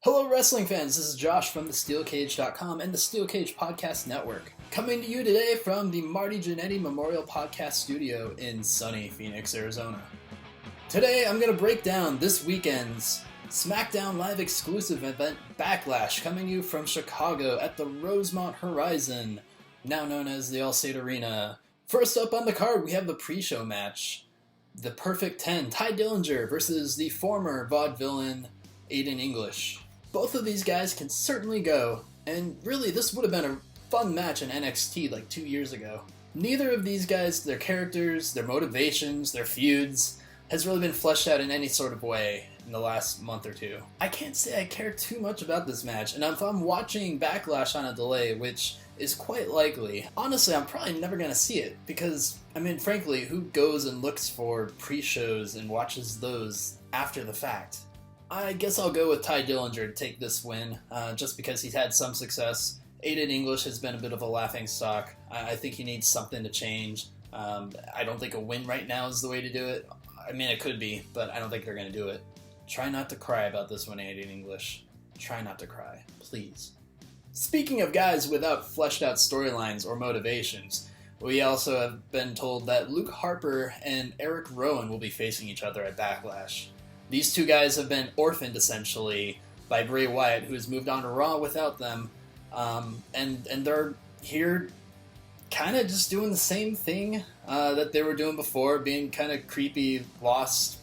Hello, wrestling fans. This is Josh from TheSteelCage.com and the Steel Cage Podcast Network, coming to you today from the Marty Jannetty Memorial Podcast Studio in sunny Phoenix, Arizona. Today, I'm going to break down this weekend's SmackDown Live exclusive event Backlash, coming to you from Chicago at the Rosemont Horizon, now known as the Allstate Arena. First up on the card, we have the pre-show match. The Perfect 10, Ty Dillinger versus the former vaudevillain Aiden English. Both of these guys can certainly go, and really this would have been a fun match in NXT like 2 years ago. Neither of these guys, their characters, their motivations, their feuds, has really been fleshed out in any sort of way in the last month or two. I can't say I care too much about this match, and if I'm watching Backlash on a delay, which is quite likely, honestly I'm probably never going to see it, because, frankly, who goes and looks for pre-shows and watches those after the fact? I guess I'll go with Ty Dillinger to take this win, just because he's had some success. Aiden English has been a bit of a laughingstock. I think he needs something to change. I don't think a win right now is the way to do it. It could be, but I don't think they're going to do it. Try not to cry about this one, Aiden English. Try not to cry, please. Speaking of guys without fleshed out storylines or motivations, we also have been told that Luke Harper and Eric Rowan will be facing each other at Backlash. These two guys have been orphaned, essentially, by Bray Wyatt, who has moved on to Raw without them. And they're here kind of just doing the same thing that they were doing before, being kind of creepy, lost,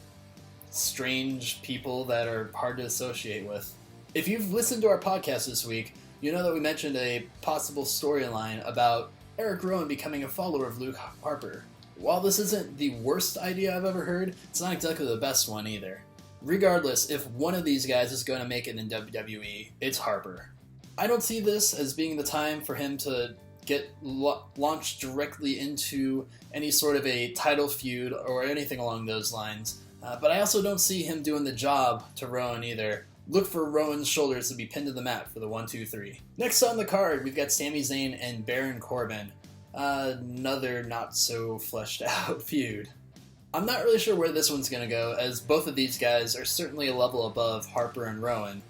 strange people that are hard to associate with. If you've listened to our podcast this week, you know that we mentioned a possible storyline about Eric Rowan becoming a follower of Luke Harper. While this isn't the worst idea I've ever heard, it's not exactly the best one either. Regardless, if one of these guys is going to make it in WWE, it's Harper. I don't see this as being the time for him to get launched directly into any sort of a title feud or anything along those lines, but I also don't see him doing the job to Rowan either. Look for Rowan's shoulders to be pinned to the mat for the 1, 2, 3. Next on the card, we've got Sami Zayn and Baron Corbin. Another not so fleshed out feud. I'm not really sure where this one's going to go, as both of these guys are certainly a level above Harper and Rowan,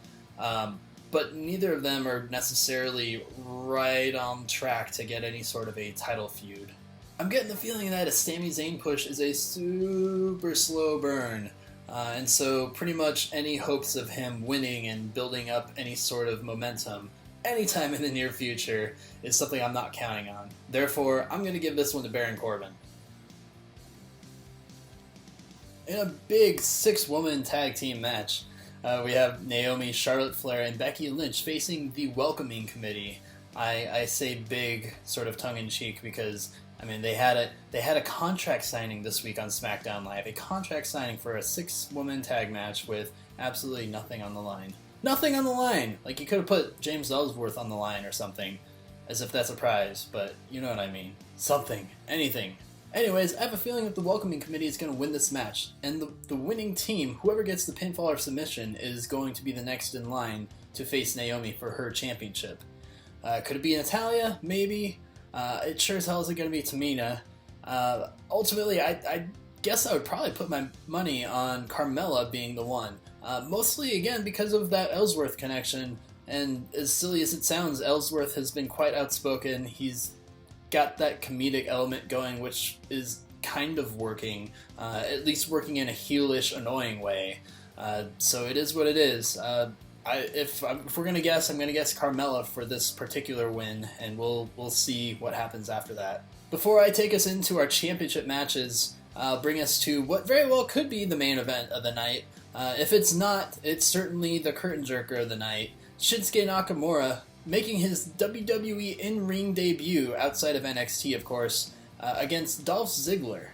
but neither of them are necessarily right on track to get any sort of a title feud. I'm getting the feeling that a Sami Zayn push is a super slow burn, and so pretty much any hopes of him winning and building up any sort of momentum anytime in the near future is something I'm not counting on. Therefore, I'm going to give this one to Baron Corbin. In a big 6-woman tag team match, we have Naomi, Charlotte Flair, and Becky Lynch facing the Welcoming Committee. I say big, sort of tongue-in-cheek, because they had a contract signing this week on SmackDown Live, a contract signing for a 6-woman tag match with absolutely nothing on the line. Nothing on the line! Like, you could have put James Ellsworth on the line or something, as if that's a prize, but you know what I mean. Something. Anything. Anyways, I have a feeling that the Welcoming Committee is going to win this match, and the winning team, whoever gets the pinfall or submission, is going to be the next in line to face Naomi for her championship. Could it be Natalya? Maybe. It sure as hell isn't going to be Tamina. Ultimately, I guess I would probably put my money on Carmella being the one. Mostly, again, because of that Ellsworth connection, and as silly as it sounds, Ellsworth has been quite outspoken. He's got that comedic element going, which is kind of working, at least working in a heelish, annoying way. So it is what it is. If we're gonna guess, I'm gonna guess Carmella for this particular win, and we'll see what happens after that. Before I take us into our championship matches, I'll bring us to what very well could be the main event of the night. If it's not, it's certainly the curtain jerker of the night. Shinsuke Nakamura making his WWE in-ring debut outside of NXT, of course, against Dolph Ziggler.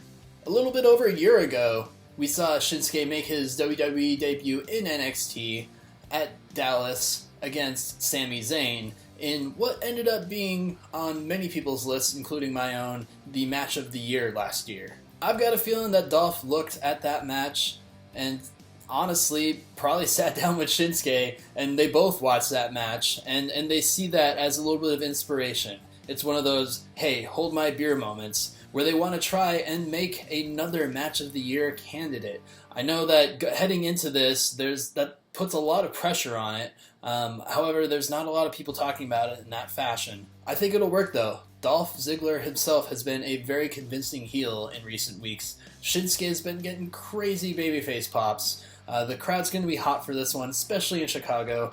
A little bit over a year ago, we saw Shinsuke make his WWE debut in NXT at Dallas against Sami Zayn in what ended up being on many people's lists, including my own, the match of the year last year. I've got a feeling that Dolph looked at that match and honestly probably sat down with Shinsuke, and they both watched that match, and they see that as a little bit of inspiration. It's one of those, hey, hold my beer moments, where they want to try and make another match of the year candidate. I know that heading into this, there's that puts a lot of pressure on it. However, there's not a lot of people talking about it in that fashion. I think it'll work though. Dolph Ziggler himself has been a very convincing heel in recent weeks. Shinsuke has been getting crazy babyface pops. The crowd's going to be hot for this one, especially in Chicago.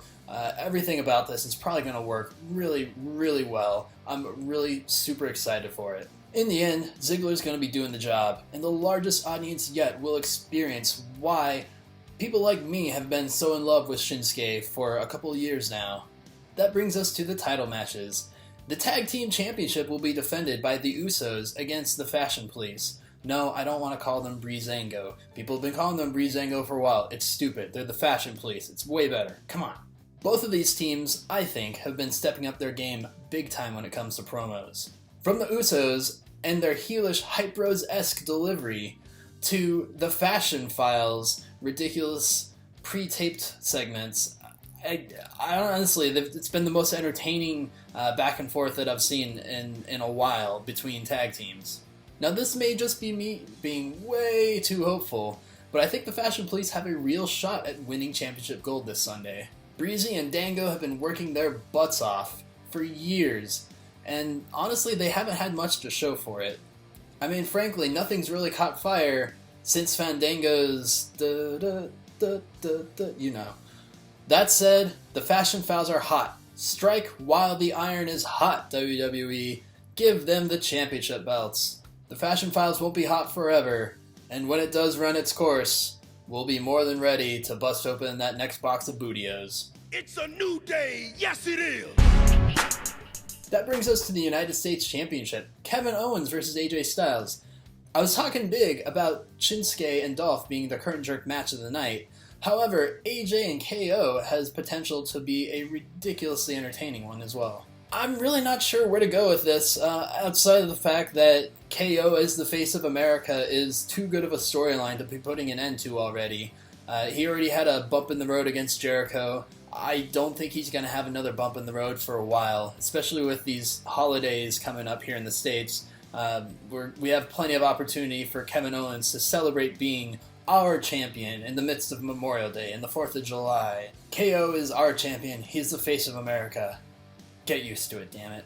Everything about this is probably going to work really, really well. I'm really super excited for it. In the end, Ziggler's going to be doing the job, and the largest audience yet will experience why people like me have been so in love with Shinsuke for a couple years now. That brings us to the title matches. The Tag Team Championship will be defended by the Usos against the Fashion Police. No, I don't want to call them Breezango. People have been calling them Breezango for a while. It's stupid. They're the Fashion Police. It's way better. Come on. Both of these teams, I think, have been stepping up their game big time when it comes to promos. From the Usos and their heelish Hype Bros-esque delivery to the Fashion Files' ridiculous pre-taped segments, I honestly, it's been the most entertaining back and forth that I've seen in a while between tag teams. Now this may just be me being way too hopeful, but I think the Fashion Police have a real shot at winning championship gold this Sunday. Breezy and Dango have been working their butts off for years, and honestly they haven't had much to show for it. I mean, frankly, nothing's really caught fire since Fandango's you know. That said, the Fashion Files are hot. Strike while the iron is hot, WWE. Give them the championship belts. The Fashion Files won't be hot forever, and when it does run its course, we'll be more than ready to bust open that next box of Bootios. It's a new day, yes it is! That brings us to the United States Championship. Kevin Owens versus AJ Styles. I was talking big about Shinsuke and Dolph being the curtain jerk match of the night. However, AJ and KO has potential to be a ridiculously entertaining one as well. I'm really not sure where to go with this, outside of the fact that KO as the face of America is too good of a storyline to be putting an end to already. He already had a bump in the road against Jericho. I don't think he's going to have another bump in the road for a while, especially with these holidays coming up here in the States. We have plenty of opportunity for Kevin Owens to celebrate being our champion in the midst of Memorial Day and the 4th of July. KO is our champion. He's the face of America. Get used to it, damn it.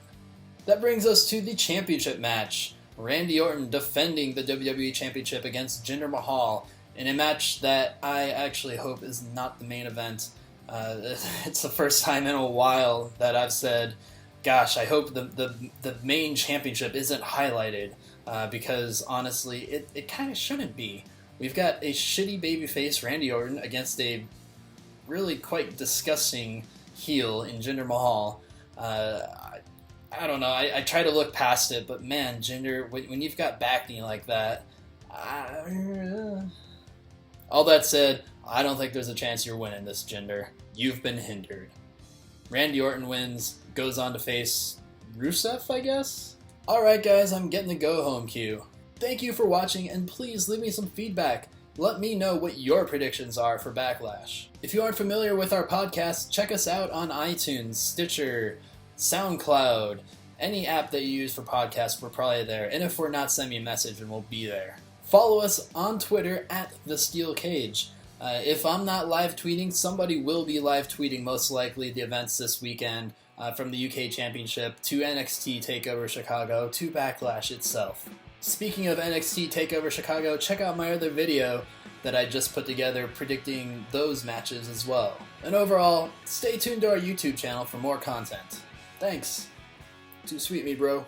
That brings us to the championship match. Randy Orton defending the WWE Championship against Jinder Mahal in a match that I actually hope is not the main event. It's the first time in a while that I've said, gosh, I hope the main championship isn't highlighted, because honestly, it kind of shouldn't be. We've got a shitty babyface Randy Orton against a really quite disgusting heel in Jinder Mahal. I don't know, I try to look past it, but man, Jinder, when you've got backing like that, all that said, I don't think there's a chance you're winning this, Jinder. You've been hindered. Randy Orton wins, goes on to face Rusev, I guess? Alright guys, I'm getting the go home cue. Thank you for watching, and please leave me some feedback. Let me know what your predictions are for Backlash. If you aren't familiar with our podcast, check us out on iTunes, Stitcher, SoundCloud, any app that you use for podcasts, we're probably there. And if we're not, send me a message and we'll be there. Follow us on Twitter at The Steel Cage. If I'm not live tweeting, somebody will be live tweeting most likely the events this weekend, from the UK Championship to NXT TakeOver Chicago to Backlash itself. Speaking of NXT TakeOver Chicago, check out my other video that I just put together predicting those matches as well. And overall, stay tuned to our YouTube channel for more content. Thanks. Too sweet me, bro.